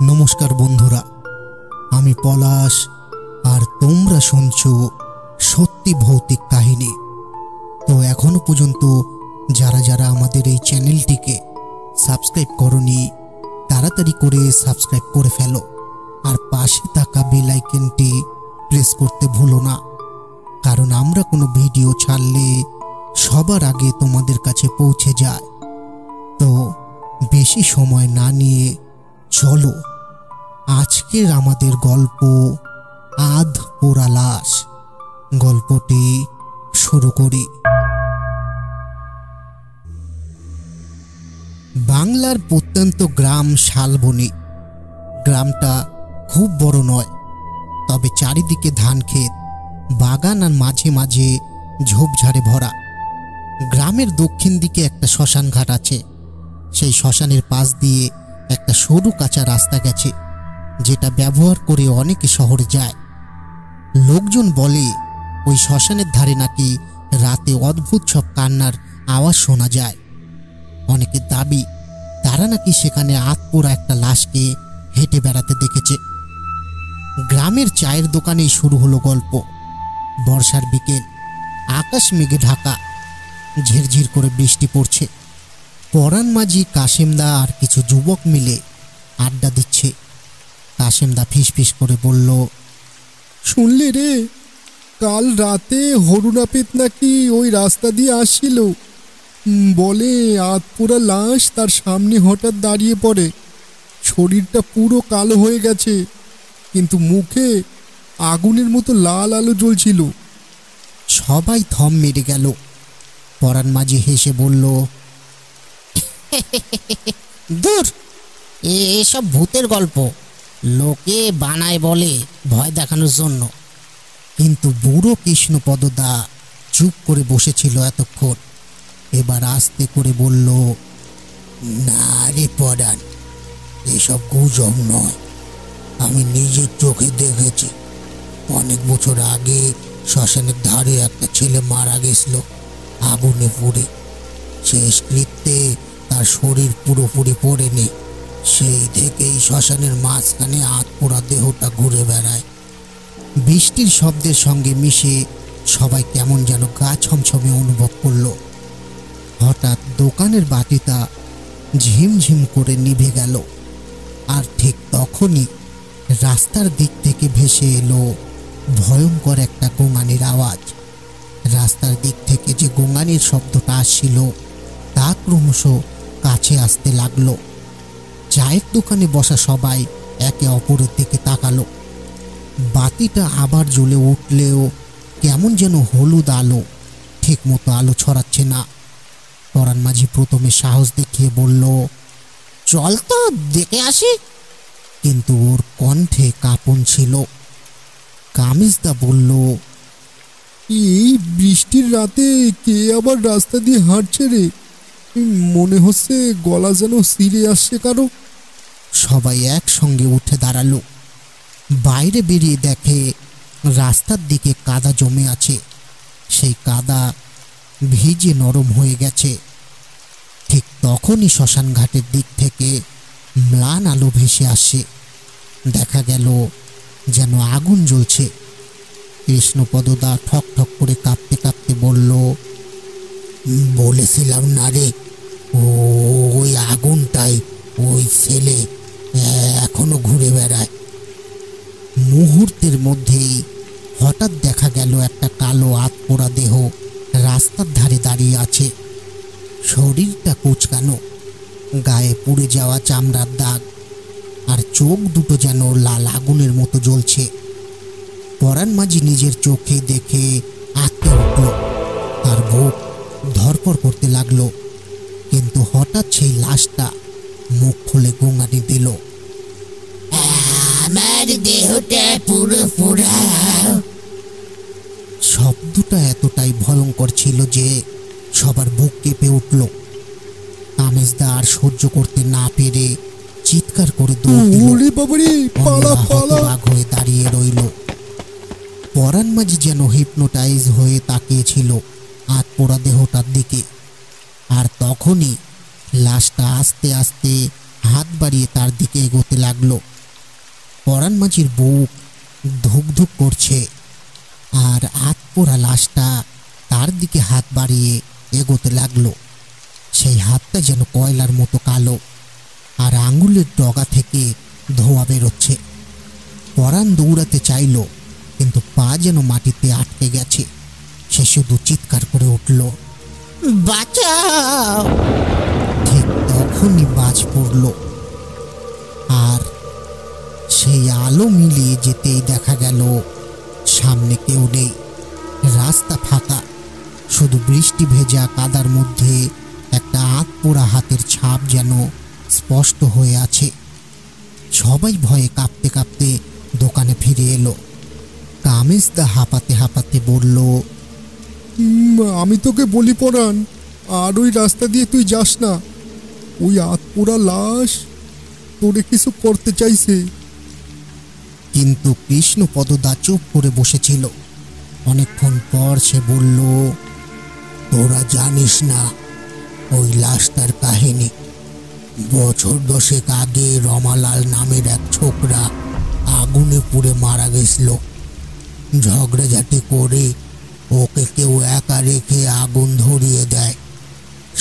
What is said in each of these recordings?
নমস্কার বন্ধুরা, আমি পলাশ আর তোমরা শুনছো সত্যি ভৌতিক কাহিনী। তো এখনো পর্যন্ত যারা যারা আমাদের এই চ্যানেলটিকে সাবস্ক্রাইব করনি, তাড়াতাড়ি করে সাবস্ক্রাইব করে ফেলো আর পাশে থাকা বেল আইকনটি প্রেস করতে ভুলো না, কারণ আমরা কোনো ভিডিও ছাড়লে সবার আগে তোমাদের কাছে পৌঁছে যায়। তো বেশি সময় না নিয়ে চলো আজকের আমাদের গল্প আধ পোড়া লাশ গল্পটি শুরু করি। বাংলার প্রত্যন্ত গ্রাম শালবনী। গ্রামটা খুব বড় নয়, তবে চারিদিকে ধান ক্ষেত, বাগান আর মাঝে মাঝে ঝোপঝাড়ে ভরা। গ্রামের দক্ষিণ দিকে একটা শ্মশান ঘাট আছে। সেই শ্মশানের পাশ দিয়ে একটা সরু কাঁচা রাস্তা গেছে, যেটা ব্যবহার করে অনেকে শহরে যায়। লোকজন বলে ওই শ্মশানের ধারে নাকি রাতে অদ্ভুত সব কান্নার আওয়াজ শোনা যায়। অনেকের দাবি তারা নাকি সেখানে আতপোড়া একটা লাশকে হেঁটে বেড়াতে দেখেছে। গ্রামের চায়ের দোকানেই শুরু হলো গল্প। বর্ষার বিকেল, আকাশ মেঘে ঢাকা, ঝিরঝির করে বৃষ্টি পড়ছে। পরাণ মাঝি, কাশেমদা আর কিছু যুবক মিলে আড্ডা দিচ্ছে। কাশেমদা ফিসফিস করে বলল, শুনলি রে, কাল রাতে হরুনাপিত নাকি ওই রাস্তা দিয়ে আসছিল। বলে আতপোড়া লাশ তার সামনে হঠাৎ দাঁড়িয়ে পড়ে। শরীরটা পুরো কালো হয়ে গেছে, কিন্তু মুখে আগুনের মতো লাল আলো জ্বলছিল। সবাই থম মেরে গেল। পরাণ মাঝি হেসে বলল, দূর, এসব ভূতের গল্প লোকে বানায় বলে ভয় দেখানোর জন্য। কিন্তু বুড়ো কৃষ্ণপদদা চুপ করে বসেছিল এতক্ষণ। এবার আস্তে করে বলল, না রে পরাণ, এসব গুজব নয়, আমি নিজের চোখে দেখেছি। অনেক বছর আগে শ্মশানের ধারে একটা ছেলে মারা গেছিল আগুনে পুড়ে। শেষকৃত্যে তার শরীর পুরোপুরি পড়েনি। সেই থেকেই শ্মশানের মাঝখানে আতপোড়া দেহটা ঘুরে বেড়ায়। বৃষ্টির শব্দের সঙ্গে মিশে সবাই কেমন যেন গা ছমছমে অনুভব করলো। হঠাৎ দোকানের বাতিটা ঝিমঝিম করে নিভে গেল, আর ঠিক তখনই রাস্তার দিক থেকে ভেসে এলো ভয়ঙ্কর একটা গোঙানির আওয়াজ। রাস্তার দিক থেকে যে গোঙানির শব্দটা আসছিল তা ক্রমশ কাছে আসতে লাগলো। চায়ের দোকানে বসা সবাই একে অপরের দিকে তাকালো। বাতিটা আবার জ্বলে উঠলেও কেমন যেন হলুদ আলো ঠিক মতো আলো ছড়াচ্ছে না। পরাণ মাঝি প্রথমে সাহস দেখিয়ে বলল, চল তো দেখে আসি। কিন্তু ওর কণ্ঠে কাঁপন ছিল। কামিজদা বলল, এই বৃষ্টির রাতে কে আবার রাস্তা দিয়ে হাঁটছে রে? মনে হচ্ছে গলা যেন সিরে আসছে কারো। সবাই একসঙ্গে উঠে দাঁড়ালো। বাইরে বেরিয়ে দেখে রাস্তার দিকে কাদা জমে আছে। সেই কাদা ভিজে নরম হয়ে গেছে। ঠিক তখনই শ্মশান ঘাটের দিক থেকে ম্লান আলো ভেসে আসে। দেখা গেল যেন আগুন জ্বলছে। কৃষ্ণপদদা ঠক ঠক করে কাঁপতে কাঁপতে বলল, বলেছিলাম না রে, ওই আগুনটাই ওই ছেলে এখনো ঘুরে বেড়ায়। মুহূর্তের মধ্যেই হঠাৎ দেখা গেল একটা কালো আতপোড়া দেহ রাস্তার ধারে দাঁড়িয়ে আছে। শরীরটা কুঁচকানো, গায়ে পুড়ে যাওয়া চামড়ার দাগ, আর চোখ দুটো যেন লাল আগুনের মতো জ্বলছে। পরাণ মাঝি নিজের চোখে দেখে আঁতকে উঠল। তার বুক ধরপড় করতে লাগলো। কিন্তু হঠাৎ সেই লাশটা মুখ খুলে গোঙানি দিল, আমার দেহটা পুরো পোড়া। শব্দটা এতটাই ভয়ঙ্কর ছিল যে সবার বুক কেঁপে উঠল। কামেজদা আর সহ্য করতে না পেরে চিৎকার করে দৌড় হয়ে দাঁড়িয়ে রইল। পরাণ মাঝি যেন হিপনোটাইজ হয়ে তাকিয়েছিল আতপোড়া দেহটার দিকে। আর তখনই লাশটা আস্তে আস্তে হাত বাড়িয়ে তার দিকে এগোতে লাগলো। পরাণ মাঝির বুক ধুক ধুক করছে, আর আতপোড়া লাশটা তার দিকে হাত বাড়িয়ে এগোতে লাগলো। সেই হাতটা যেন কয়লার মতো কালো, আর আঙুলের ডগা থেকে ধোঁয়া বেরোচ্ছে। পরাণ দৌড়াতে চাইল, কিন্তু পা যেন মাটিতে আটকে গেছে। সে শুধু চিৎকার করে উঠল, বাঁচাও! ঠিক তখনই বাজ পড়ল, আর সেই আলো মিলিয়ে যেতেই দেখা গেল সামনে কেউ নেই। রাস্তা ফাঁকা, শুধু বৃষ্টি ভেজা কাদার মধ্যে একটা আতপোড়া হাতের ছাপ যেন স্পষ্ট হয়ে আছে। সবাই ভয়ে কাঁপতে কাঁপতে দোকানে ফিরে এলো। কামেজদা হাঁপাতে হাঁপাতে বলল, আমি তোকে বলি পরাণ, আর ওই রাস্তা দিয়ে তুই যাস না। ওই আতপোড়া লাশ তোরে কিছু করতে চাইছে। কিন্তু কৃষ্ণপদদা চুপ করে বসেছিল। অনেকক্ষণ পর সে বলল, তোরা জানিস না ওই লাশটার কাহিনী? বছর 10 আগে রমালাল নামের এক ছোকরা আগুনে পুড়ে মারা গেছিল। ঝগড়াঝাটি করে ওকে কেউ একা রেখে আগুন ধরিয়ে দেয়।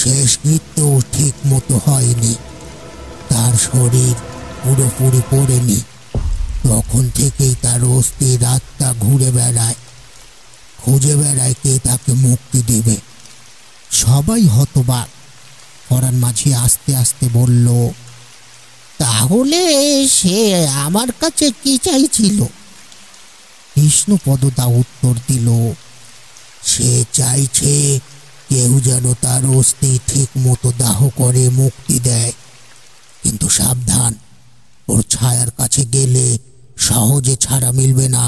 শেষকৃত্যও ঠিক মতো হয়নি, তার শরীর পুরোপুরি পড়েনি। তখন থেকেই তার অস্থির আত্মা ঘুরে বেড়ায়, খুঁজে বেড়ায় কে তাকে মুক্তি দেবে। সবাই হতবাক। পরাণ মাঝি আস্তে আস্তে বলল, তাহলে সে আমার কাছে কি চাইছিল? কৃষ্ণপদদা উত্তর দিল, সে চাইছে কেউ যেন তার অস্থি ঠিক মতো দাহ করে মুক্তি দেয়। কিন্তু সাবধান, ওর ছায়ার কাছে গেলে সহজে ছাড়া মিলবে না।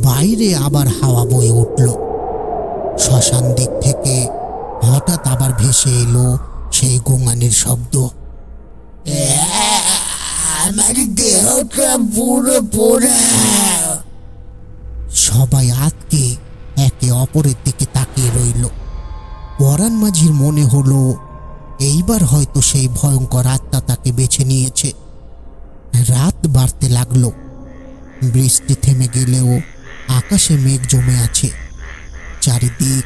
বাইরে আবার হাওয়া বয়ে উঠল। শ্মশান দিক থেকে হঠাৎ আবার ভেসে এলো সেই গোঙানির শব্দ, আমার দেহটা পুরো পোড়া। সবাই আতকে একে অপরের দিকে তাকিয়ে রইল। পরাণ মাঝির মনে হলো এইবার হয়তো সেই ভয়ঙ্কর আত্মা তাকে বেছে নিয়েছে। রাত বাড়তে লাগলো। বৃষ্টি থেমে গেলেও আকাশে মেঘ জমে আছে। চারিদিক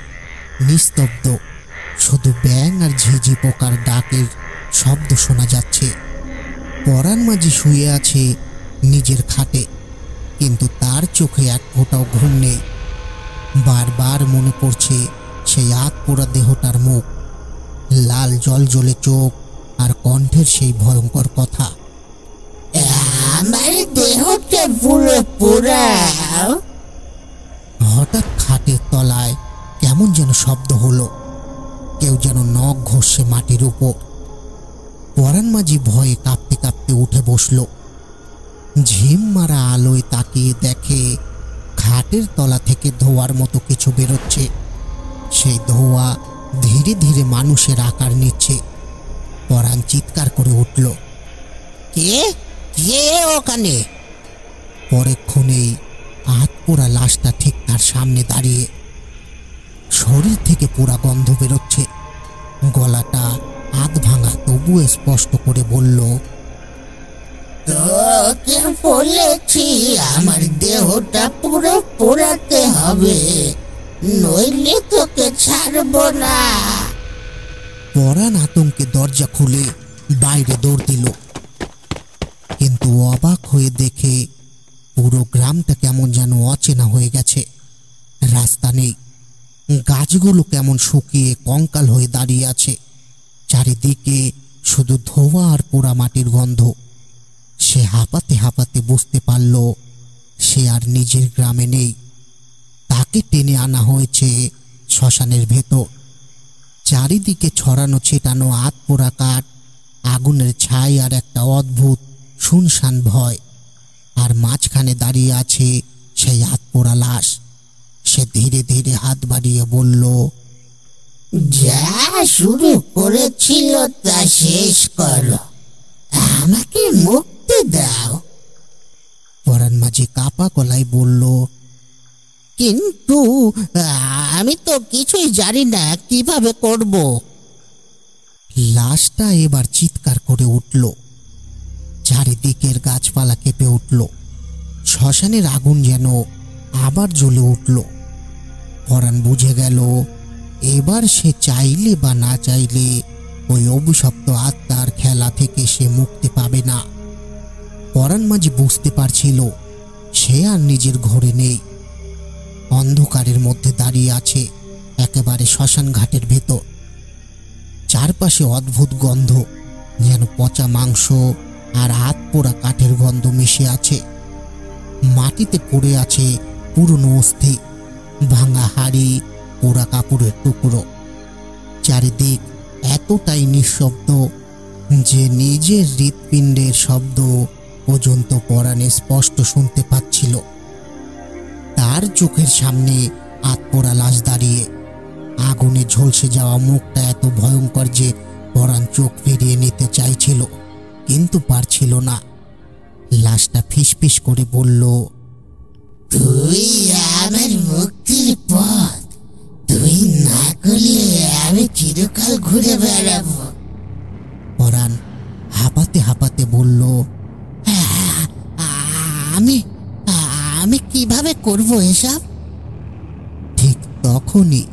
নিস্তব্ধ, শুধু ব্যাঙ আর ঝিঝি পোকার ডাকের শব্দ শোনা যাচ্ছে। পরাণ মাঝি শুয়ে আছে নিজের খাটে, কিন্তু তার চোখে এক ফোঁটাও ঘুম নেই। বারবার মনে পড়ছে সেই আতপোড়া দেহটার মুখ, লাল জলজলে চোখ, আর কণ্ঠের সেই ভয়ঙ্কর কথা, আমার দেহটা পুরো পোড়া। হঠাৎ খাটের তলায় কেমন যেন শব্দ হলো, কেউ যেন নখ ঘষছে মাটির উপর। পরাণ মাঝি ভয়ে কাঁপতে কাঁপতে উঠে বসল। ঝিম মারা আলোয় তাকিয়ে দেখে খাটের তলা থেকে ধোঁয়ার মতো কিছু বেরোচ্ছে। সেই ধোঁয়া ধীরে ধীরে মানুষের আকার নিচ্ছে। পরাণ চিৎকার করে উঠল, কে কে ওখানে? পরেক্ষণেই আতপোড়া লাশটা ঠিক তার সামনে দাঁড়িয়ে। শরীর থেকে পোড়া গন্ধ বেরোচ্ছে। গলাটা আধ ভাঙা, তবুও স্পষ্ট করে বলল, তোকে বলেছি আমার দেহটা পুরো পোড়াতে হবে, নইলে তোকে ছাড়ব না। পরাণ আতঙ্কে দরজা খুলে বাইরে দৌড় দিল, কিন্তু অবাক হয়ে দেখে পুরো গ্রামটা কেমন যেন অচেনা হয়ে গেছে। রাস্তা নেই, গাছগুলো কেমন শুকিয়ে কঙ্কাল হয়ে দাঁড়িয়ে আছে। চারিদিকে শুধু ধোঁয়া আর পোড়া মাটির গন্ধ। সে হাঁপাতে হাঁপাতে বুঝতে পারল সে আর নিজের গ্রামে নেই। তাকে টেনে আনা হয়েছে শ্মশানের ভেতর। চারিদিকে ছড়ানো ছিটানো আতপোড়া কাঠ, আগুনের ছাই, আর একটা অদ্ভুত শুনশান ভয়। আর মাঝখানে দাঁড়িয়ে আছে সেই আতপোড়া লাশ। সে ধীরে ধীরে হাত বাড়িয়ে বলল, যা শুরু করেছিল তা শেষ করো, আমাকে মুক্তি দাও। পরাণ মাঝি কাপা গলায় বলল, কিন্তু আমি তো কিছুই জানি না, কিভাবে করব? লাশটা এবার চিৎকার করে উঠল। চারিদিকের গাছপালা কেঁপে উঠল। শ্মশানের আগুন যেন আবার জ্বলে উঠল। পরাণ বুঝে গেল এবার সে চাইলে বা না চাইলে ওই অভিশপ্ত আত্মার খেলা থেকে সে মুক্তি পাবে না। পরাণ মাঝি বুঝতে পারছিল সে আর নিজের ঘরে নেই, অন্ধকারের মধ্যে দাঁড়িয়ে আছে একেবারে শ্মশান ঘাটের ভেতর। চারপাশে অদ্ভুত গন্ধ, যেন পচা মাংস আর হাত পোড়া কাঠের গন্ধ মিশে আছে। মাটিতে পড়ে আছে পুরনো অস্থি, ভাঙা হাড়ি, পোড়া কাপড়ের টুকরো। চারিদিক এতটাই নিঃশব্দ যে নিজের হৃৎপিণ্ডের শব্দ পর্যন্ত পরাণে স্পষ্ট শুনতে পাচ্ছিল। তার চোখের সামনে আতপোড়া লাশ দাঁড়িয়ে, আগুনে ঝলসে যাওয়া মুখটা এত ভয়ঙ্কর যে পরাণ চোখ ফিরিয়ে নিতে চাইছিল কিন্তু পারছিল না। লাশটা ফিসফিস করে বলল, তুই আমার মুক্তির পথ, তুই না করলে আমি চিরকাল ঘুরে বেড়াবো। পরাণ হাঁপাতে হাঁপাতে বলল, আমি আমি কিভাবে করব এসব? ঠিক তখনই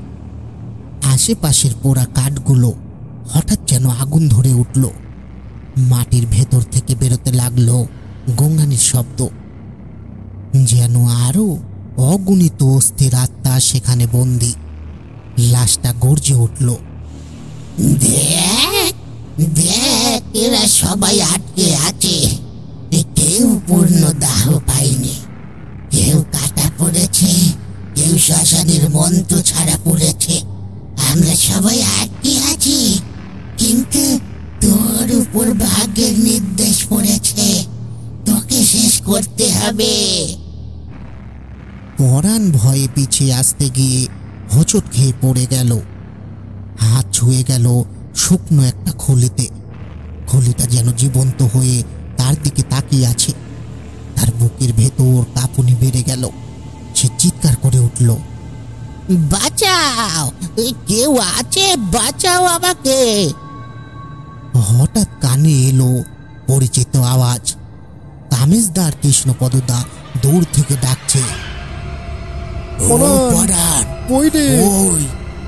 আশেপাশের পোড়া কাঠগুলো হঠাৎ যেন আগুন ধরে উঠল। মাটির ভেতর থেকে বেরোতে লাগলো গঙ্গানির শব্দ, যেন আরো অগণিত অস্থির আত্মা সেখানে বন্দি। লাশটা গর্জে উঠল, দেখ দেখ, এরা সবাই আটকে আছে। কেউ পূর্ণ দাহ পায়নি, কেউ কাটা পড়েছে, কেউ শ্মশানের মন্ত্র ছাড়া পড়েছে। আমরা সবাই আটকে আছি, কিন্তু তোর উপর ভাগ্যের নির্দেশ পড়েছে, তোকে শেষ করতে হবে। পরাণ ভয়ে পিছিয়ে আসতে গিয়ে হোঁচট খেয়ে পড়ে গেল। হাত ছুঁয়ে গেল শুকনো একটা খলিতে। খলিটা যেন জীবন্ত হয়ে তার দিকে তাকিয়ে আছে। তার বুকের ভেতর কাঁপুনি বেড়ে গেল। সে চিৎকার করে উঠল, বাঁচাও, কেউ আছে, বাঁচাও আমাকে। হঠাৎ কানে এলো পরিচিত আওয়াজ। তামিজদার কৃষ্ণপদদা দূর থেকে ডাকছে, পরাণ, কই রে? ওই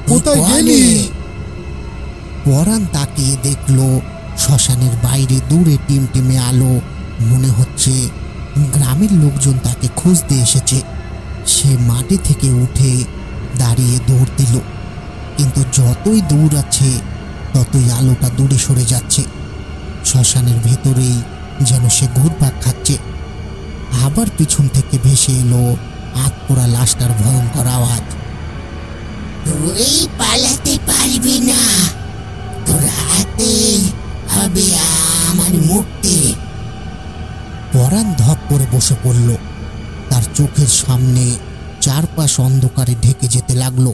কোথায় গেলি? পরাণ তাকিয়ে দেখলো শ্মশানের বাইরে দূরে টিমটিমে আলো। মনে হচ্ছে গ্রামের লোকজন তাকে খুঁজতে এসেছে। সে মাটি থেকে উঠে দাঁড়িয়ে দৌড় দিল, কিন্তু যতই দৌড়াচ্ছে ততই আলোটা দূরে সরে যাচ্ছে। শ্মশানের ভেতরেই যেন সে ঘুরপাক খাচ্ছে। আবার পিছন থেকে ভেসে এলো আতপোড়া লাশটার ভয়ঙ্কর আওয়াজ, তুই পালাতে পারবি না, তোর হাতে হবে আমার মুক্তি। পরাণ ধপ করে বসে পড়ল। তার চোখের সামনে চারপাশ অন্ধকারে ঢেকে যেতে লাগলো।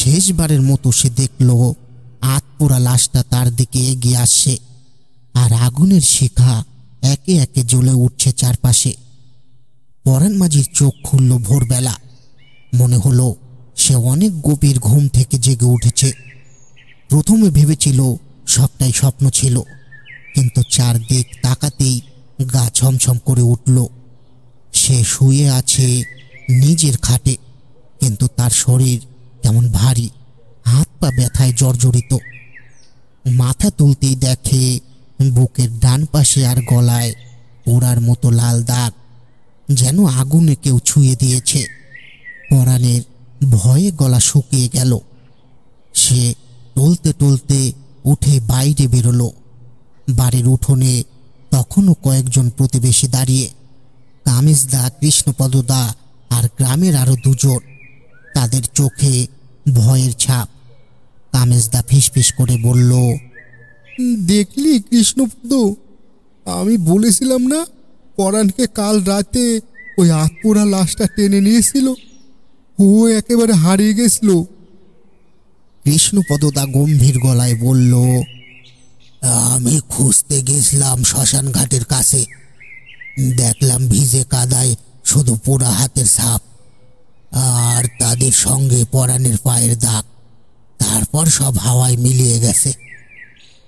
শেষবারের মতো সে দেখল আতপোড়া লাশটা তার দিকে এগিয়ে আসছে, আর আগুনের শিখা একে একে জ্বলে উঠছে চারপাশে। পরাণ মাঝির চোখ খুলল ভোরবেলা। মনে হলো সে অনেক গভীর ঘুম থেকে জেগে উঠেছে। প্রথমে ভেবেছিল সবটাই স্বপ্ন ছিল, কিন্তু চারদিক তাকাতেই গা ছমছম করে উঠল। সে শুয়ে আছে নিজের খাটে, কিন্তু তার শরীর কেমন ভারী, হাত পা ব্যথায় জর্জরিত। মাথা তুলতেই দেখে বুকের ডান পাশে আর গলায় পোড়ার মতো লাল দাগ, যেন আগুনে কেউ ছুঁয়ে দিয়েছে। পরাণের ভয়ে গলা শুকিয়ে গেল। সে টলতে টলতে উঠে বাইরে বেরোলো। বাড়ির উঠোনে তখনও কয়েকজন প্রতিবেশী দাঁড়িয়ে, তামিজদা, কৃষ্ণপদদা আর গ্রামের আরো দুজন। তাদের চোখে ভয়ের ছাপ। তামিজদা ফিসফিস করে বলল, দেখলি কৃষ্ণপদ, আমি বলেছিলাম না পরাণকে কাল রাতে ওই আতপোড়া লাশটা টেনে নিয়েছিল, ও একেবারে হারিয়ে গেছিল। কৃষ্ণপদদা গম্ভীর গলায় বলল, আমি খুঁজতে গেছিলাম শ্মশান ঘাটের কাছে, দেখলাম ভিজে কাদায় শুধু পোড়া হাতের ছাপ, আর তাদের সঙ্গে পরাণের পায়ের দাগ। তারপর সব হাওয়ায় মিলিয়ে গেছে।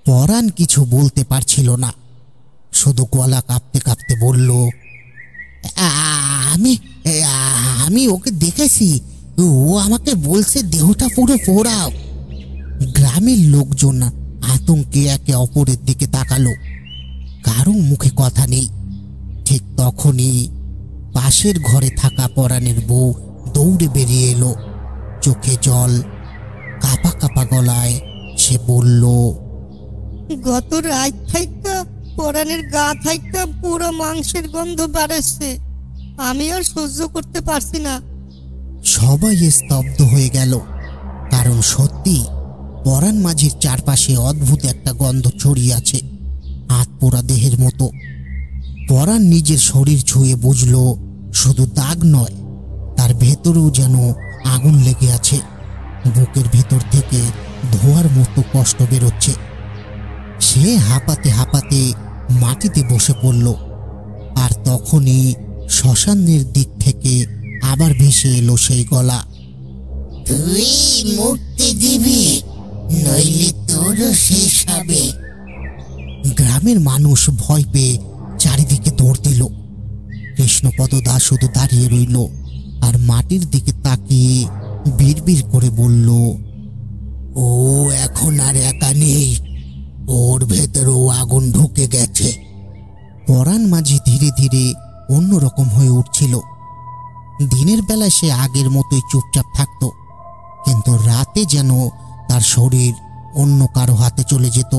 পরাণ কিছু বলতে পারছিল না, শুধু গলা কাঁপতে কাঁপতে বলল, আমি আমি ওকে দেখেছি, ও আমাকে বলছে দেহটা পুরো পোড়াও। গ্রামের লোকজন আতঙ্কে একে অপরের দিকে তাকালো, কারো মুখে কথা নেই। ঠিক তখনই পাশের ঘরে থাকা পরাণের বউ দৌড়ে বেরিয়ে এলো, চোখে জল, কাঁপা কাঁপা গলায় সে বলল, গত রাত থাইকা পরাণের গা থাইকা পুরো মাংসের গন্ধ বেড়েছে, আমি আর সহ্য করতে পারছি না। সবাই স্তব্ধ হয়ে গেল, কারণ সত্যি পরাণ মাঝির চারপাশে অদ্ভুত একটা গন্ধ ছড়িয়ে আছে, আতপোড়া দেহের মতো। পরাণ নিজের শরীর ছুঁয়ে বুঝল শুধু দাগ নয়, তার ভেতরেও যেন আগুন লেগে আছে। বুকের ভেতর থেকে ধোঁয়ার মতো কষ্ট বেরোচ্ছে। সে হাঁপাতে হাঁপাতে মাটিতে বসে পড়ল, আর তখনই শ্মশানের দিক থেকে আবার ভেসে এলো সেই গলা, তুই মুক্তি দিবি, নইলে তোরও শেষ হবে। গ্রামের মানুষ ভয় পেয়ে চারিদিকে দৌড় দিল। কৃষ্ণপদ দাস শুধু দাঁড়িয়ে রইল আর মাটির দিকে তাকিয়ে বিড়বিড় করে বলল, ও এখন আর একা নেই, ওর ভেতরেও আগুন ঢুকে গেছে। পরাণ মাঝি ধীরে ধীরে অন্যরকম হয়ে উঠছিল। দিনের বেলায় সে আগের মতোই চুপচাপ থাকত, কিন্তু রাতে যেন তার শরীর অন্য কারো হাতে চলে যেত।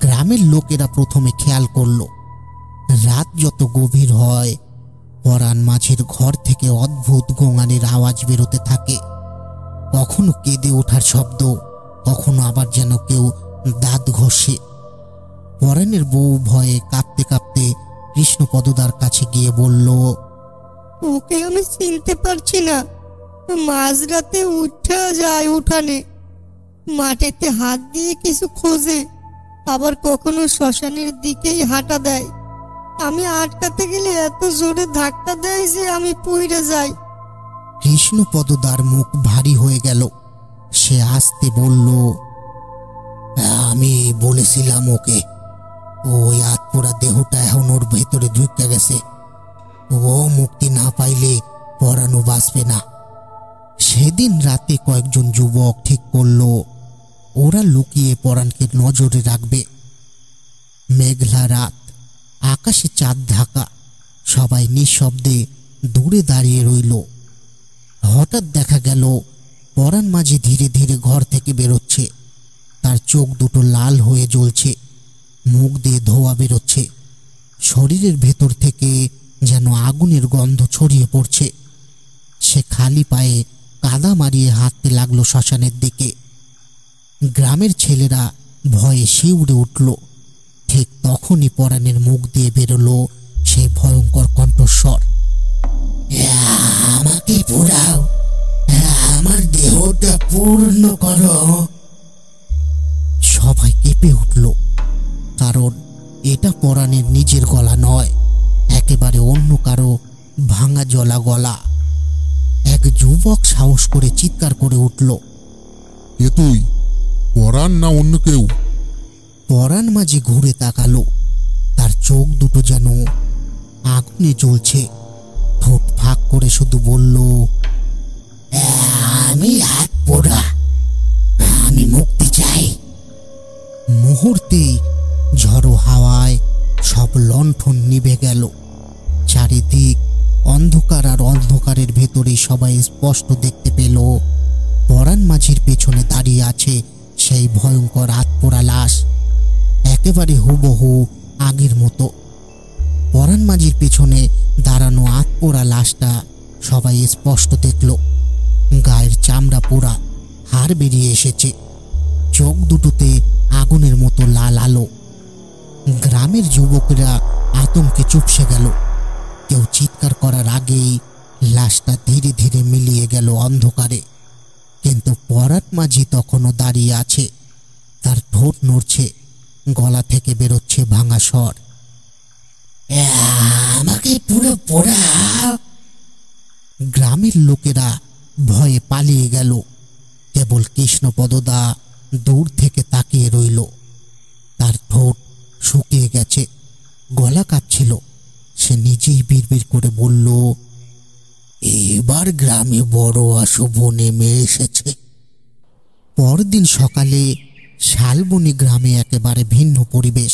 গ্রামের লোকেরা প্রথমে খেয়াল করল, রাত যত গভীর হয় পরাণ মাঝির ঘর থেকে অদ্ভুত গোঙানির আওয়াজ বেরোতে থাকে। কখনো কেঁদে ওঠার শব্দ, কখনো আবার যেন কেউ দাঁত ঘষে। পরাণের বউ ভয়ে কাঁপতে কাঁপতে কৃষ্ণপদদার কাছে গিয়ে বলল, ওকে আমি চিনতে পারছি না, মাঝরাতে উঠা যায় উঠানে, মাটিতে হাত দিয়ে কিছু খোঁজে, আবার কখনো শ্মশানের দিকেই হাঁটা দেয়। আমি আটকাতে গেলে এত জোরে ধাক্কা দেয় যে আমি পড়ে যাই। কৃষ্ণপদদার মুখ ভারী হয়ে গেল। সে আস্তে বলল, আমি বলেছিলাম ওকে, ওই আতপোড়া দেহটা এখন ওর ভেতরে ঢুকে গেছে, ও মুক্তি না পাইলে পরাণও বাঁচবে না। সেদিন রাতে কয়েকজন যুবক ঠিক করল ওরা লুকিয়ে পরাণকে নজরে রাখবে। মেঘলা রাত, আকাশে চাঁদ ঢাকা, সবাই নিঃশব্দে দূরে দাঁড়িয়ে রইল। হঠাৎ দেখা গেল পরাণ মাঝি ধীরে ধীরে ঘর থেকে বেরোচ্ছে। তার চোখ দুটো লাল হয়ে জ্বলছে, মুখ দিয়ে ধোঁয়া বেরোচ্ছে, শরীরের ভেতর থেকে যেন আগুনের গন্ধ ছড়িয়ে পড়ছে। সে খালি পায়ে কাদা মারিয়ে হাঁটতে লাগলো শ্মশানের দিকে। গ্রামের ছেলেরা ভয়ে শিউরে উঠল। ঠিক তখনই পরাণের মুখ দিয়ে বেরোলো সেই ভয়ঙ্কর কণ্ঠস্বর, আমাকে পোড়াও, আমার দেহটা পূর্ণ করো। সবাই কেঁপে উঠল, কারণ এটা পরাণের নিজের গলা নয়, একেবারে অন্য কারো ভাঙা জলা গলা। এক যুবক সাহস করে চিৎকার করে উঠল, এ তুই পরাণ না অন্য কেউ? পরাণ মাঝি ঘুরে তাকালো, তার চোখ দুটো যেন আগুনে জ্বলছে। ঠোঁট ফাঁক করে শুধু বলল, আমি আতপোড়া, আমি মুক্তি চাই। মুহূর্তেই ঝড়ো হাওয়ায় সব লণ্ঠন নিভে গেল। চারিদিক অন্ধকার, আর অন্ধকারের ভেতরে সবাই স্পষ্ট দেখতে পেল পরাণ মাঝির পেছনে দাঁড়িয়ে আছে সেই ভয়ঙ্কর আতপোড়া লাশ, একেবারে হুবহু আগের মতো। পরাণ মাঝির পেছনে দাঁড়ানো আতপোড়া লাশটা সবাই স্পষ্ট দেখল। গায়ের চামড়া পোড়া, হাড় বেরিয়ে এসেছে, চোখ দুটোতে আগুনের মতো লাল আলো। গ্রামের যুবকেরা আতঙ্কে চুপসে গেল। কেউ চিৎকার করার আগেই লাশটা ধীরে ধীরে মিলিয়ে গেল অন্ধকারে। কিন্তু পরাণ মাঝি তখনও দাঁড়িয়ে আছে, তার ঠোঁট নড়ছে, গলা থেকে বেরোচ্ছে ভাঙা স্বর, আমাকে পুরো পোড়াও। গ্রামের লোকেরা ভয়ে পালিয়ে গেল। কেবল কৃষ্ণপদদা দূর থেকে তাকিয়ে রইল। তার ঠোঁট শুকিয়ে গেছে, গলা কাঁপছিল। সে নিজেই বিড়বিড় করে বলল, এবার গ্রামে বড় অশুভ নেমে এসেছে। পরদিন সকালে শালবনী গ্রামে একেবারে ভিন্ন পরিবেশ।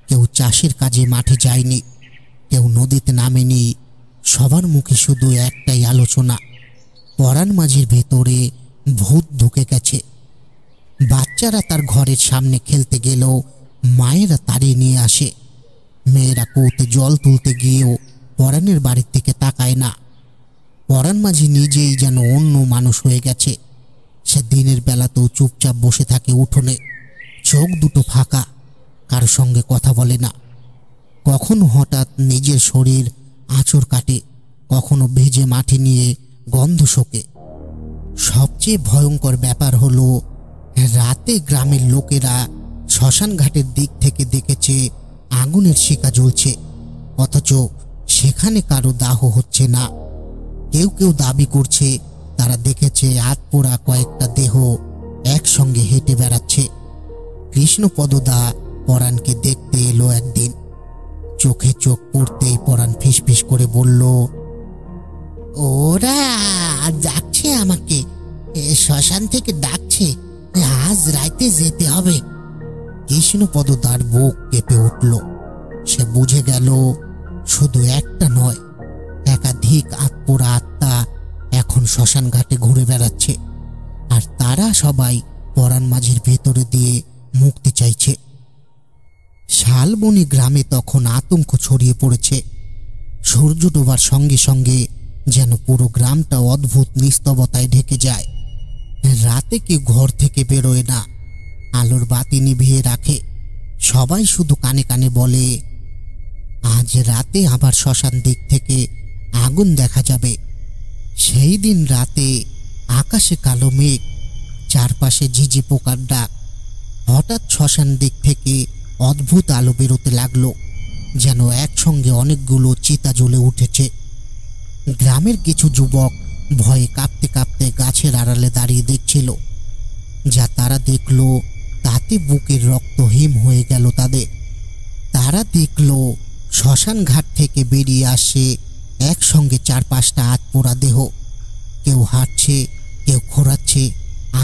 কেউ চাষের কাজে মাঠে যায়নি, কেউ নদীতে নামেনি। সবার মুখে শুধু একটাই আলোচনা, পরাণ মাঝির ভেতরে ভূত ঢুকে গেছে। বাচ্চারা তার ঘরের সামনে খেলতে গেলেও মায়েরা তাড়িয়ে নিয়ে আসে। মেয়েরা কুয়োতে জল তুলতে গিয়েও পরাণের বাড়ির থেকে তাকায় না। পরাণ মাঝি নিজেই যেন অন্য মানুষ হয়ে গেছে। সে দিনের বেলাতেও চুপচাপ বসে থাকে উঠোনে, চোখ দুটো ফাঁকা, কারো সঙ্গে কথা বলে না। কখনো হঠাৎ নিজের শরীর আঁচড় কাটে, কখনো ভিজে মাটি নিয়ে গন্ধ শোকে। সবচেয়ে ভয়ঙ্কর ব্যাপার হলো, রাতে গ্রামের লোকেরা শ্মশান ঘাটের দিক থেকে দেখেছে আগুনের শিখা জ্বলছে, অথচ সেখানে কারো দাহ হচ্ছে না। কেউ কেউ দাবি করছে তারা দেখেছে আতপোড়া কয়েকটা দেহ একসঙ্গে হেঁটে বেড়াচ্ছে। কৃষ্ণপদদা পরাণকে দেখতে এলো একদিন। চোখে চোখ পড়তেই পরাণ ফিসফিস করে বলল, ওরা ডাকছে আমাকে, শ্মশান থেকে ডাকছে, আজ রাতে যেতে হবে। কৃষ্ণপদদার বুক কেঁপে উঠল। সে বুঝে গেল শুধু একটা নয়, একাধিক আত্মরা আত্মা এখন শ্মশান ঘাটে ঘুরে বেড়াচ্ছে, আর তারা সবাই পরাণ মাঝির ভেতরে দিয়ে মুক্তি চাইছে। শালবনী গ্রামে তখন আতঙ্ক ছড়িয়ে পড়েছে। সূর্য ডোবার সঙ্গে সঙ্গে যেন পুরো গ্রামটা অদ্ভুত নিস্তবতায় ঢেকে যায়। রাতে কেউ ঘর থেকে বেরোয় না, আলোর বাতি নিভিয়ে রাখে। সবাই শুধু কানে কানে বলে, আজ রাতে আবার শ্মশান দিক থেকে আগুন দেখা যাবে। সেই দিন রাতে আকাশে কালো মেঘ, চারপাশে ঝিঝি পোকার ডাক। হঠাৎ শ্মশান দিক থেকে অদ্ভুত আলো বেরোতে লাগলো, যেন একসঙ্গে অনেকগুলো চিতা জ্বলে উঠেছে। গ্রামের কিছু যুবক ভয়ে কাঁপতে কাঁপতে গাছের আড়ালে দাঁড়িয়ে দেখছিল। যা তারা দেখল তাতে বুকের রক্ত হিম হয়ে গেল তাদের। তারা দেখল শ্মশান ঘাট থেকে বেরিয়ে আসে একসঙ্গে 4-5টা আতপোড়া দেহ। কেউ হাঁটছে, কেউ খোঁড়াচ্ছে,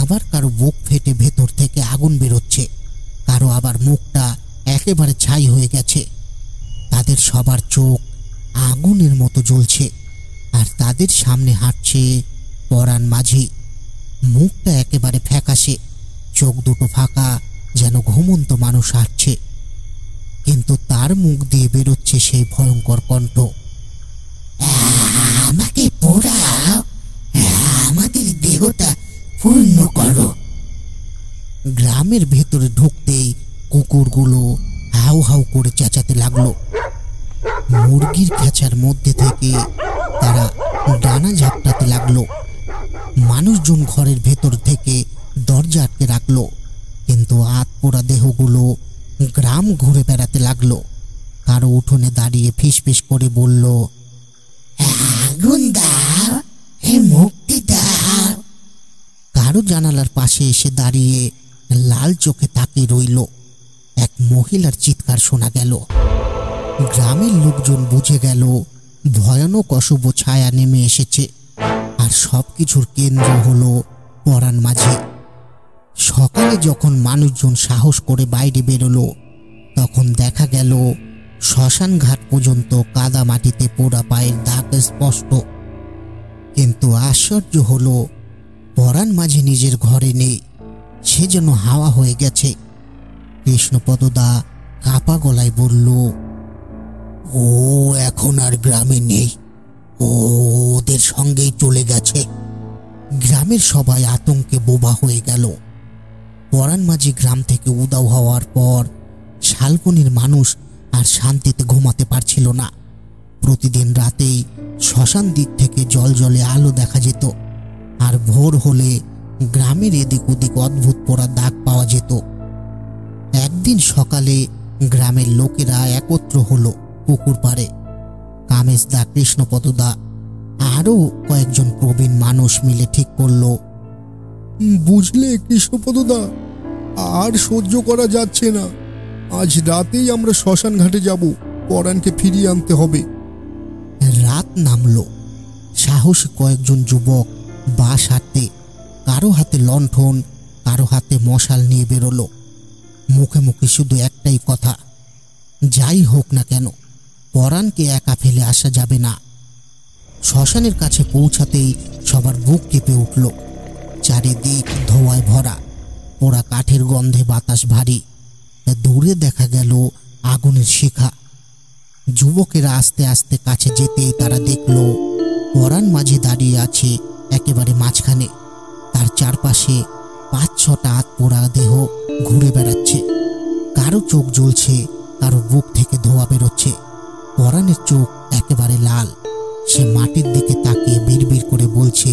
আবার কারো বুক ফেটে ভেতর থেকে আগুন বেরোচ্ছে, কারো আবার মুখটা একেবারে ছাই হয়ে গেছে। তাদের সবার চোখ আগুনের মতো জ্বলছে, আর তাদের সামনে হাঁটছে পরাণ মাঝি। মুখটা একেবারে ফ্যাকাশে, চোখ দুটো ফাঁকা, যেন ঘুমন্ত মানুষ হাঁটছে। কিন্তু তার মুখ দিয়ে বেরোচ্ছে সেই ভয়ঙ্কর কণ্ঠ, আমাকে পোড়াও, আমাদের দেহটা পূর্ণ করো। গ্রামের ভেতরে ঢুকতেই কুকুরগুলো হাউ হাউ করে চেঁচাতে লাগলো। মুরগির খাঁচার মধ্যে থেকে তারা ডানা ঝাপটাতে লাগলো। মানুষজন ঘরের ভেতর থেকে দরজা আটকে রাখলো, কিন্তু আতপোড়া দেহগুলো গ্রাম ঘুরে বেড়াতে লাগলো। কারো উঠোনে দাঁড়িয়ে ফিসফিস করে বলল, আগুন দাও, মুক্তি দাও। কারো জানালার পাশে এসে দাঁড়িয়ে লাল চোখে তাকিয়ে রইল। এক মহিলার চিৎকার শোনা গেল। গ্রামের লোকজন বুঝে গেল ভয়ানক অশুভ ছায়া নেমে এসেছে, আর সবকিছুর কেন্দ্র হলো পরাণ মাঝি। সকালে যখন মানুষজন সাহস করে বাইরে বেরোলো, তখন দেখা গেল শ্মশান ঘাট পর্যন্ত কাদা মাটিতে পোড়া পায়ের দাগ স্পষ্ট। কিন্তু আশ্চর্য হলো, পরাণ মাঝি নিজের ঘরে নেই, সে যেন হাওয়া হয়ে গেছে। কৃষ্ণপদদা কাঁপা গলায় বলল, ও এখন আর গ্রামে নেই, ও ওদের সঙ্গেই চলে গেছে। গ্রামের সবাই আতঙ্কে বোবা হয়ে গেল। পরাণ মাঝি গ্রাম থেকে উধাও হওয়ার পর শালবনীর মানুষ আর শান্তিতে ঘুমাতে পারছিল না। প্রতিদিন রাতেই শ্মশান দিক থেকে জলজলে আলো দেখা যেত, আর ভোর হলে গ্রামের এদিক ওদিক অদ্ভুত পোড়া দাগ পাওয়া যেত। একদিন সকালে গ্রামের লোকেরা একত্র হলো পুকুর পাড়ে। কামেশদা, কৃষ্ণপদদা আরও কয়েকজন প্রবীণ মানুষ মিলে ঠিক করলো, বুঝলে কৃষ্ণপদদা, আর সহ্য করা যাচ্ছে না। আজ রাতেই আমরা শ্মশান ঘাটে যাব, পরাণকে ফিরিয়ে আনতে হবে। রাত নামলো। সাহসী কয়েকজন যুবক বাঁশ হাতে, কারো হাতে লণ্ঠন, কারো হাতে মশাল নিয়ে বেরোলো। মুখে মুখে শুধু একটাই কথা, যাই হোক না কেন পরাণকে একা ফেলে আসা যাবে না। শ্মশানের কাছে পৌঁছাতেই সবার বুক কেঁপে উঠল। চারিদিক ধোঁয়ায় ভরা, পোড়া কাঠের গন্ধে বাতাস ভারী। দূরে দেখা গেল আগুনের শিখা। যুবকেরা আস্তে আস্তে কাছে যেতেই তারা দেখল পরাণ মাঝি দাঁড়িয়ে আছে একেবারে মাঝখানে। তার চারপাশে 5-6টা আধপোড়া দেহ ঘুরে বেড়াচ্ছে। কারো চোখ জ্বলছে, কারো বুক থেকে ধোঁয়া বেরোচ্ছে। পরাণের চোখ একেবারে লাল। সে মাটির দিকে তাকিয়ে বিড়বিড় করে বলছে,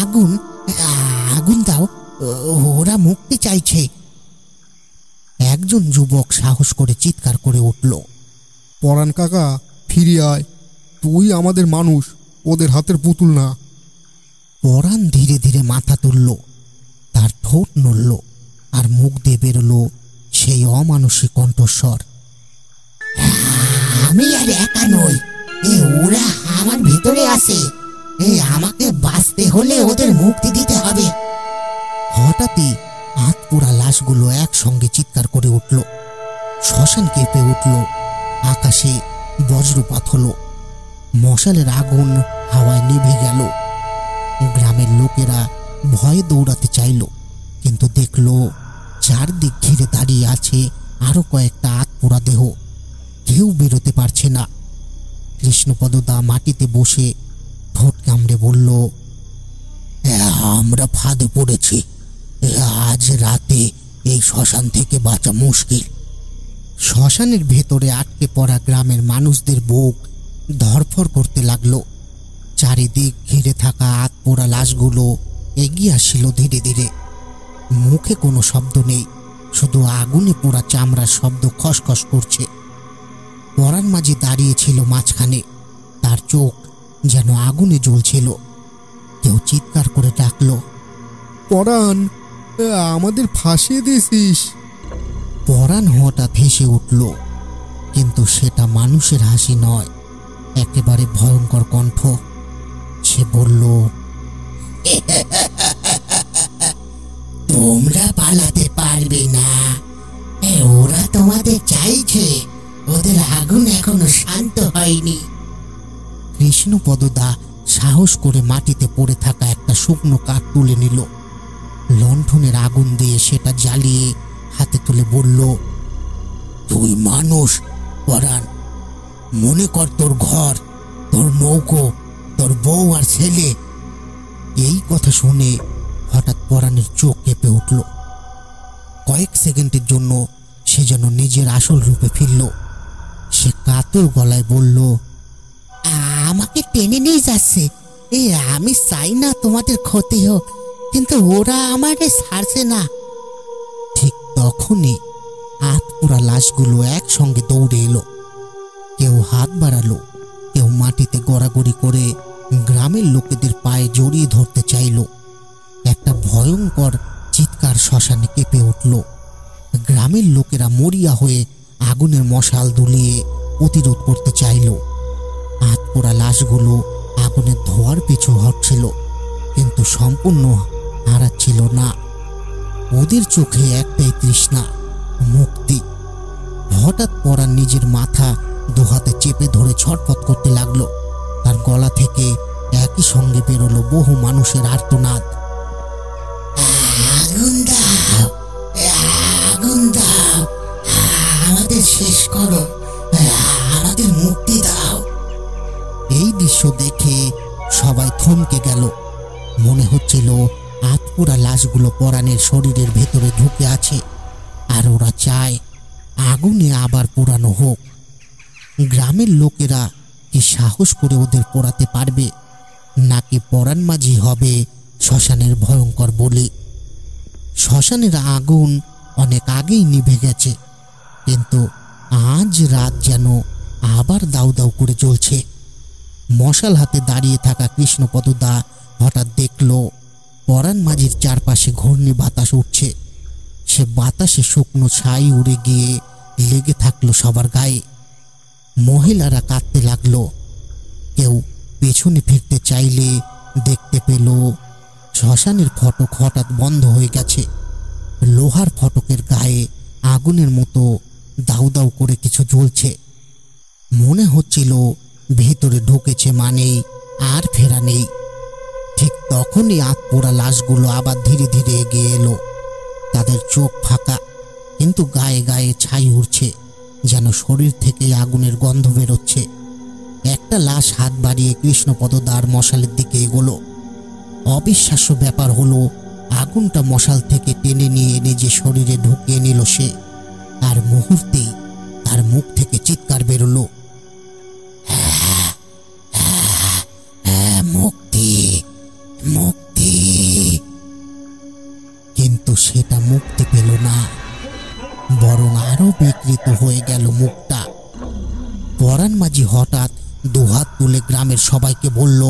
আগুন আগুন দাও, ওরা মুক্তি চাইছে। একজন যুবক সাহস করে চিৎকার করে উঠল, পরাণ কাকা, ফিরে আয়, তুই আমাদের মানুষ, ওদের হাতের পুতুল না। পরাণ ধীরে ধীরে মাথা তুলল। তার ঠোঁট নড়ল আর মুখ দিয়ে বেরোলো সেই অমানুষিক কণ্ঠস্বর, আমি আর একা নই, ওরা আমার ভিতরে আছে। আমাকে বাঁচতে হলে ওদের মুক্তি দিতে হবে। হঠাৎই আধপোড়া লাশগুলো একসঙ্গে চিৎকার করে উঠল। শ্মশান কেঁপে উঠল। আকাশে বজ্রপাত হলো। মশালের আগুন হাওয়ায় নিভে গেল। গ্রামের লোকেরা ভয়ে দৌড়াতে চাইল, কিন্তু দেখল চারদিক ঘিরে দাঁড়িয়ে আছে আরো কয়েকটা আধপোড়া দেহ। কেউ বেরোতে পারছে না। কৃষ্ণপদ দা মাটিতে বসে ঠোঁট কামড়ে বলল, আমরা ফাঁদে পড়েছি। আজ রাতে এই শ্মশান থেকে বাঁচা মুশকিল। শ্মশানের ভেতরে আটকে পড়া গ্রামের মানুষদের বুক ধরফর করতে লাগলো। চারিদিক ঘিরে থাকা আধপোড়া লাশগুলো এগিয়ে আসছিল ধীরে ধীরে। মুখে কোনো শব্দ নেই, শুধু আগুনে পোড়া চামড়ার শব্দ খসখস করছে। পরাণ মাঝি দাঁড়িয়েছিল মাঝখানে। তার চোখ যেন আগুনে জ্বলছিল। কেউ চিৎকার করে ডাকলো, পরাণ, আমাদের ফাঁসিয়ে দিয়েছিস। পরাণ হঠাৎ হেসে উঠল, কিন্তু সেটা মানুষের হাসি নয়, একেবারে ভয়ঙ্কর কণ্ঠ। সে বলল, তোমরা পালাতে পারবে না। ওরা তোমাদের চাইছে, ওদের আগুন এখনো শান্ত হয়নি। কৃষ্ণপদ দা সাহস করে মাটিতে পড়ে থাকা একটা শুকনো কাঠ তুলে নিল। লণ্ঠনের আগুন দিয়ে সেটা জ্বালিয়ে হাতে তুলে বলল, তুই মানুষ পরাণ, মনে কর তোর ঘর, তোর নৌকো, তোর বউ আর ছেলে। এই কথা শুনে হঠাৎ পরাণের চোখ কেঁপে উঠল। কয়েক সেকেন্ডের জন্য সে যেন নিজের আসল রূপে ফিরল। সে কাতর গলায় বলল, আমাকে টেনে নিয়ে যাচ্ছে। আমি চাই না তোমাদের ক্ষতি হোক, কিন্তু ওরা আমাকে ছাড়ছে না। ঠিক তখনই আধপোড়া লাশগুলো একসঙ্গে দৌড়ে এলো। কেউ হাত বাড়ালো, কেউ মাটিতে গড়াগড়ি করে গ্রামের লোকেদের পায়ে জড়িয়ে ধরতে চাইল। একটা ভয়ঙ্কর চিৎকার শ্মশানে কেঁপে উঠল। গ্রামের লোকেরা মরিয়া হয়ে আগুনের মশাল দুলিয়ে প্রতিরোধ করতে চাইল। আধপোড়া লাশগুলো আগুনের ধোঁয়ার পিছু হটছিল, কিন্তু সম্পূর্ণ হারাচ্ছিল না। ওদের চোখে একটাই তৃষ্ণা, মুক্তি। হঠাৎ পরাণ নিজের মাথা দুহাতে চেপে ধরে ছটফট করতে লাগলো। তার গলা থেকে একই সঙ্গে বেরোলো বহু মানুষের আর্তনাদ, আগুন দাও, আগুন দাও, আমাদের শেষ করো, আমাদের মুক্তি দাও। এই দৃশ্য দেখে সবাই থমকে গেল। মনে হচ্ছিল আধপোড়া লাশগুলো পরাণের শরীরের ভেতরে ঢুকে আছে, আর ওরা চায় আগুনে আবার পোড়ানো হোক। গ্রামের লোকেরা কি সাহস করে ওদের পোড়াতে পারবে, নাকি পরাণ মাঝি হবে শ্মশানের ভয়ঙ্কর বলি? শ্মশানের আগুন অনেক আগেই নিভে গেছে, কিন্তু আজ রাত যেন আবার দাউ দাউ করে জ্বলছে। মশাল হাতে দাঁড়িয়ে থাকা কৃষ্ণপদ দা হঠাৎ দেখল পরাণ মাঝির চারপাশে ঘূর্ণি বাতাস উঠছে। সে বাতাসে শুকনো ছাই উড়ে গিয়ে লেগে থাকলো সবার গায়ে। মহিলারা কাঁদতে লাগলো। কেউ পেছনে ফিরতে চাইলে দেখতে পেল শ্মশানের ফটক হঠাৎ বন্ধ হয়ে গেছে। লোহার ফটকের গায়ে আগুনের মতো দাউ দাউ করে কিছু জ্বলছে। মনে হচ্ছিল ভেতরে ঢুকেছে মানেই আর ফেরা নেই। ঠিক তখনই আতপোড়া লাশগুলো আবার ধীরে ধীরে এগিয়ে এলো। তাদের চোখ ফাঁকা, কিন্তু গায়ে গায়ে ছাই উড়ছে, যেন শরীর থেকে আগুনের গন্ধ বেরোচ্ছে। একটা লাশ হাত বাড়িয়ে কৃষ্ণপদ দার মশালের দিকে এগোলো। অবিশ্বাস্য ব্যাপার হলো, আগুনটা মশাল থেকে টেনে নিয়ে নিজের শরীরে ঢুকিয়ে নিল সে। আর মুহূর্তেই তার মুখ থেকে চিৎকার বেরোলো, মুক্তি, মুক্তি। কিন্তু সেটা মুক্তি পেল না, বরং আরো বিকৃত হয়ে গেল মুখটা। পরাণ মাঝি হঠাৎ দুহাত তুলে গ্রামের সবাইকে বলল,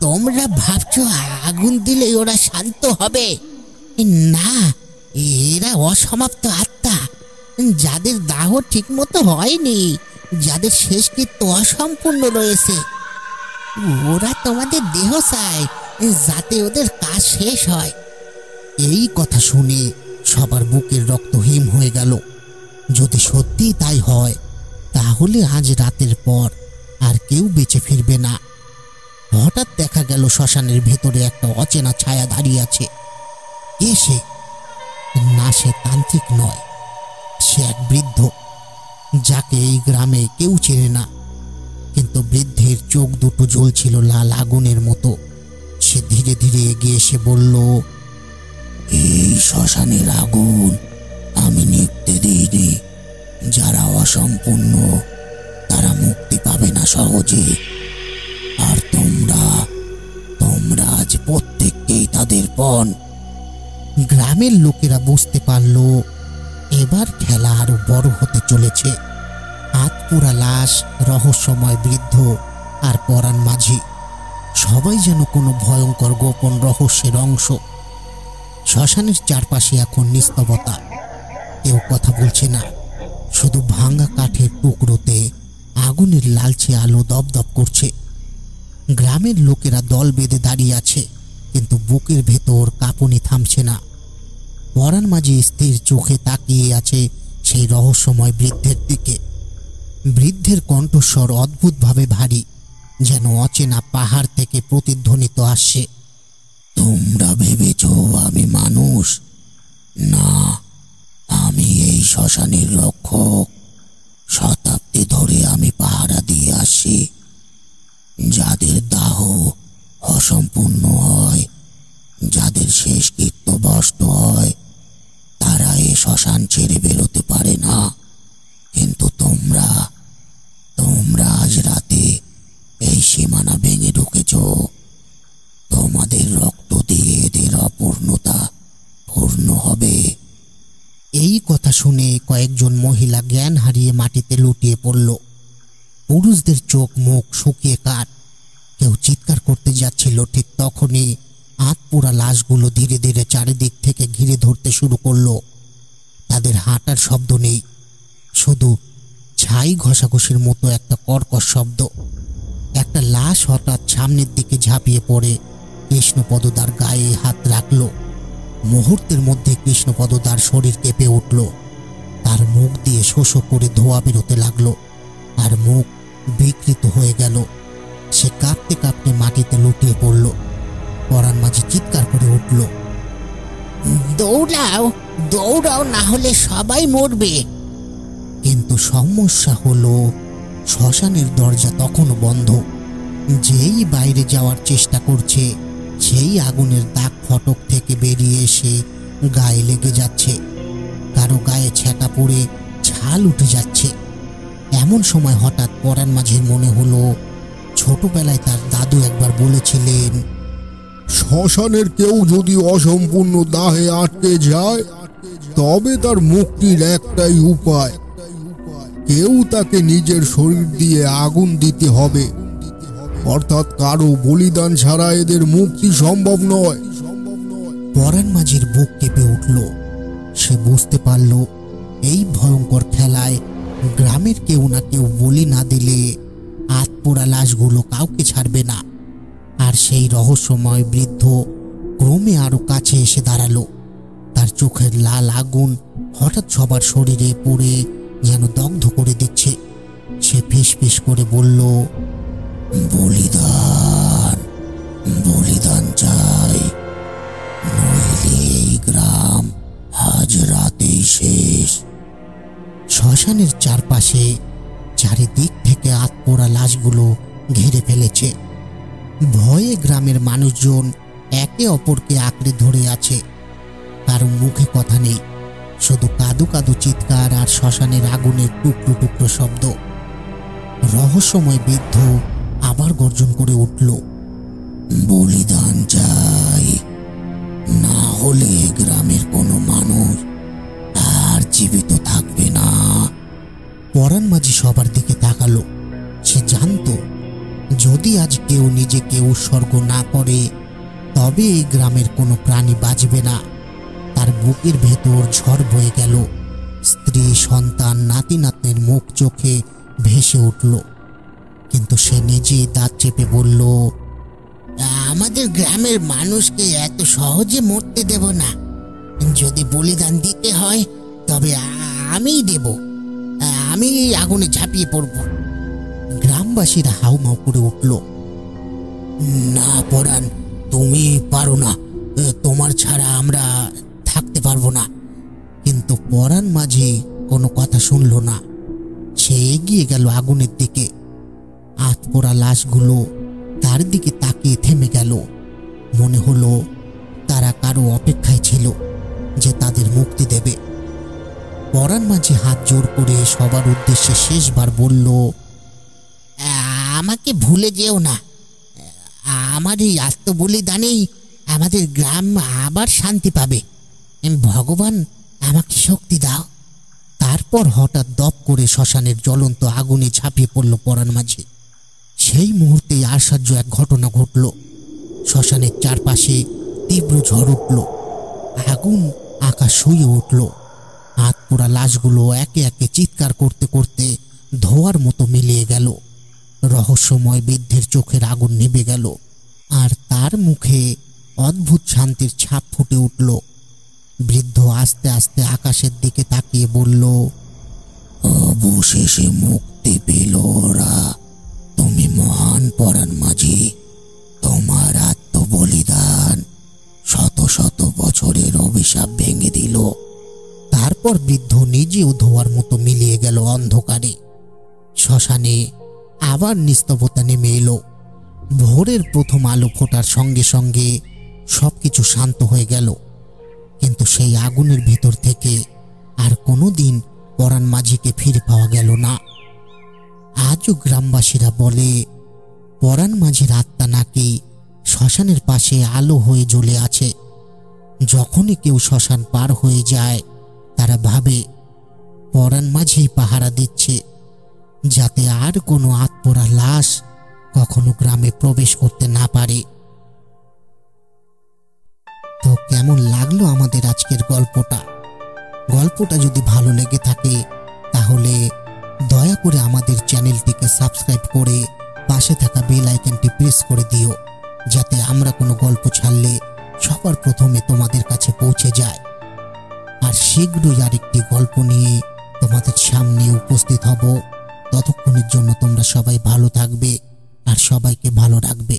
তোমরা ভাবছো আগুন দিলে ওরা শান্ত হবে? না, এরা অসমাপ্ত আত্মা, যাদের দাহ ঠিক মতো হয়নি, যাদের শেষকৃত্য অসম্পূর্ণ রয়েছে। ওরা তোমাদের দেহ চায়, যাতে ওদের কাজ শেষ হয়। এই কথা শুনে সবার বুকের রক্ত হিম হয়ে গেল। যদি সত্যি তাই হয়, তাহলে আজ রাতের পর আর কেউ বেঁচে ফিরবে না। হঠাৎ দেখা গেল শ্মশানের ভেতরে একটা অচেনা ছায়া দাঁড়িয়ে আছে। কে সে? না, সে তান্ত্রিক নয়, সে এক বৃদ্ধ, যাকে এই গ্রামে কেউ চেনে না। কিন্তু বৃদ্ধের চোখ দুটো জ্বলছিল লাল আগুনের মতো। সে ধীরে ধীরে এগিয়ে এসে বলল, এই শ্মশানের আগুন আমি নিভতে দিইনি। যারা অসম্পূর্ণ তারা মুক্তি পাবে না সহজে। আর তোমরা আজ প্রত্যেককেই তাদের পণ। গ্রামের লোকেরা বুঝতে পারল এবার খেলা আরো বড় হতে চলেছে। আতপোড়া লাশ, রহস্যময় বৃদ্ধ আর পরাণ মাঝি, সবাই যেন কোনো ভয়ঙ্কর গোপন রহস্যের অংশ। শ্মশানের চারপাশে এখন নিস্তবতা, কেউ কথা বলছে না। শুধু ভাঙা কাঠের টুকরোতে আগুনের লালচে আলো দপদপ করছে। গ্রামের লোকেরা দল বেঁধে দাঁড়িয়ে আছে, কিন্তু বুকের ভেতর কাঁপুনি থামছে না। পরাণ মাঝি স্থির চোখে তাকিয়ে আছে সেই রহস্যময় বৃদ্ধের দিকে। বৃদ্ধের কণ্ঠস্বর অদ্ভুতভাবে ভারী, যেন অচেনা পাহাড় থেকে প্রতিধ্বনিত আসছে। তোমরা ভেবেছ আমি মানুষ? না, আমি এই শ্মশানের রক্ষক। শতাব্দী ধরে আমি পাহারা দিয়ে আসি। যাদের দাহ অসম্পূর্ণ হয়, যাদের শেষকৃত্য ভ্রষ্ট হয়, তারা এই শ্মশান ছেড়ে বেরোতে পারে না। কিন্তু তোমরা আজ রাতে এই সীমানা ভেঙে ঢুকেছ। তোমাদের রক্ত দিয়ে এদের অপূর্ণতা পূর্ণ হবে। এই কথা শুনে কয়েকজন মহিলা জ্ঞান হারিয়ে মাটিতে লুটিয়ে পড়ল। পুরুষদের চোখ মুখ শুকিয়ে কাঠ। কেউ চিৎকার করতে যাচ্ছিল। ঠিক তখনই আতপোড়া লাশগুলো ধীরে ধীরে চারিদিক থেকে ঘিরে ধরতে শুরু করলো। তাদের হাঁটার শব্দ নেই, শুধু ছাই ঘষাঘষির মতো একটা কর্কশ শব্দ। একটা লাশ হঠাৎ সামনের দিকে ঝাঁপিয়ে পড়ে কৃষ্ণপদদার গায়ে হাত রাখল। মুহূর্তের মধ্যে কৃষ্ণপদদার শরীর কেঁপে উঠল। তার মুখ দিয়ে শোষো করে ধোঁয়া বেরোতে লাগলো, আর মুখ বিকৃত হয়ে গেল। সে কাঁপতে কাঁপতে মাটিতে লুটিয়ে পড়ল। পরাণ মাঝি চিৎকার করে উঠল, দৌড়াও, দৌড়াও, না হলে সবাই মরবে। কিন্তু সমস্যা হলো, শ্মশানের দরজা তখনও বন্ধ। যেই বাইরে যাওয়ার চেষ্টা করছে, সেই আগুনের দাগ ফটক থেকে বেরিয়ে এসে গায়ে লেগে যাচ্ছে। কারো গায়ে ছ্যাঁকা পড়ে ছাল উঠে যাচ্ছে। এমন সময় হঠাৎ পরাণ মাঝির মনে হলো, ছোটবেলায় তার দাদু একবার বলেছিলেন, শ্মশানের কেউ যদি অসম্পূর্ণ দাহে আটকে যায়, তবে তার মুক্তির একটাই উপায়, কেউ তাকে নিজের শরীর দিয়ে আগুন দিতে হবে। অর্থাৎ কারো বলিদান ছাড়া এদের মুক্তি সম্ভব নয়। পরাণ মাঝির বুক কেঁপে উঠল। সে বুঝতে পারল এই ভয়ঙ্কর খেলায় গ্রামের কেউ না কেউ বলি না দিলে আত্মপোড়া লাশগুলো কাউকে ছাড়বে না। আর সেই রহস্যময় বৃদ্ধ ক্রমে আরো কাছে এসে দাঁড়ালো। তার চোখের লাল আগুন হঠাৎ সবার শরীরে পড়ে যেন দগ্ধ করে দিচ্ছে। সে ফিসফিস করে বলল, বলিদান, বলিদান চাই, নইলে এই গ্রাম আজ রাতেই শেষ। শ্মশানের চারপাশে চারিদিক থেকে আত্মপোড়া লাশগুলো ঘিরে ফেলেছে। ভয়ে গ্রামের মানুষজন একে অপরকে আঁকড়ে ধরে আছে। কারো মুখে কথা নেই, শুধু কাদু কাদু চিৎকার আর শ্মশানের আগুনের টুকরো টুকরো শব্দ। রহস্যময় বৃদ্ধ আবার গর্জন করে উঠল, বলিদান চাই, না হলে গ্রামের কোনো মানুষ আর জীবিত থাকবে না। পরাণ মাঝি সবার দিকে তাকালো। সে জানতো যদি আজ কেউ নিজেকে উৎসর্গ না করে তবে এই গ্রামের কোনো প্রাণী বাঁচবে না। তার বুকের ভেতর ঝড় বয়ে গেল। স্ত্রী, সন্তান, নাতি নাতনির মুখ চোখে ভেসে উঠল। কিন্তু সে নিজেই দাঁত চেপে বলল, আমাদের গ্রামের মানুষকে এত সহজে মরতে দেব না। যদি বলিদান দিতে হয় তবে আমিই দেব। আমি এই আগুনে ঝাঁপিয়ে পড়ব। গ্রামবাসীরা হাউমাউ করে উঠল। না পরাণ, তুমি পারো না, তোমার ছাড়া আমরা থাকতে পারবো না। কিন্তু পরাণ মাঝি কোনো কথা শুনল না। সে এগিয়ে গেল আগুনের দিকে। আত্মপোড়া লাশগুলো তার দিকে তাকিয়ে থেমে গেল। মনে হলো তারা কারো অপেক্ষায় ছিল যে তাদের মুক্তি দেবে। পরাণ মাঝি হাত জোর করে সবার উদ্দেশ্যে শেষবার বলল, আমাকে ভুলে যেও না। আমার এই আত্মবলিদানেই আমাদের গ্রাম আবার শান্তি পাবে। ভগবান আমাকে শক্তি দাও। তারপর হঠাৎ দপ করে শ্মশানের জ্বলন্ত আগুনে ঝাঁপিয়ে পড়ল পরাণ মাঝি। সেই মুহূর্তেই আশ্চর্য এক ঘটনা ঘটল। শ্মশানের চারপাশে তীব্র ঝড় উঠল। আগুন আকাশ শুয়ে উঠল। আত্মপোড়া লাশগুলো একে একে চিৎকার করতে করতে ধোঁয়ার মতো মিলিয়ে গেল। রহস্যময় বৃদ্ধের চোখের আগুন নিভে গেল, আর তার মুখে অদ্ভুত শান্তির ছাপ ফুটে উঠল। বৃদ্ধ আস্তে আস্তে আকাশের দিকে তাকিয়ে বলল, অবশেষে মুক্তি পেল ওরা। তুমি মহান পরাণ মাঝি। তোমার আত্মবলিদান শত শত বছরের অভিশাপ ভেঙে দিল। তারপর বৃদ্ধ নিজেও ধোঁয়ার মতো মিলিয়ে গেল অন্ধকারে। শ্মশানে আবার নিস্তব্ধতা নেমে এলো। ভোরের প্রথম আলো ফোটার সঙ্গে সঙ্গে সবকিছু শান্ত হয়ে গেল। কিন্তু সেই আগুনের ভেতর থেকে আর কোনোদিন পরাণ মাঝিকে ফিরে পাওয়া গেল না। আজও গ্রামবাসীরা বলে পরাণ মাঝির আত্মা নাকি শ্মশানের পাশে আলো হয়ে জ্বলে আছে। যখনই কেউ শ্মশান পার হয়ে যায় তারা ভাবে পরাণ মাঝি পাহারা দিচ্ছে, যাতে আর কোনো আত্মপোড়া লাশ কখনো গ্রামে প্রবেশ করতে না পারে। তো কেমন লাগলো আমাদের আজকের গল্পটা? গল্পটা যদি ভালো লেগে থাকে তাহলে দয়া করে আমাদের চ্যানেলটিকে সাবস্ক্রাইব করে পাশে থাকা বেল আইকনটি প্রেস করে দিও, যাতে আমরা কোনো গল্প ছাড়লে সবার প্রথমে তোমাদের কাছে পৌঁছে যায়। আর শীঘ্রই আরেকটি গল্প নিয়ে তোমাদের সামনে উপস্থিত হব। ততক্ষণের জন্য তোমরা সবাই ভালো থাকবে আর সবাইকে ভালো রাখবে।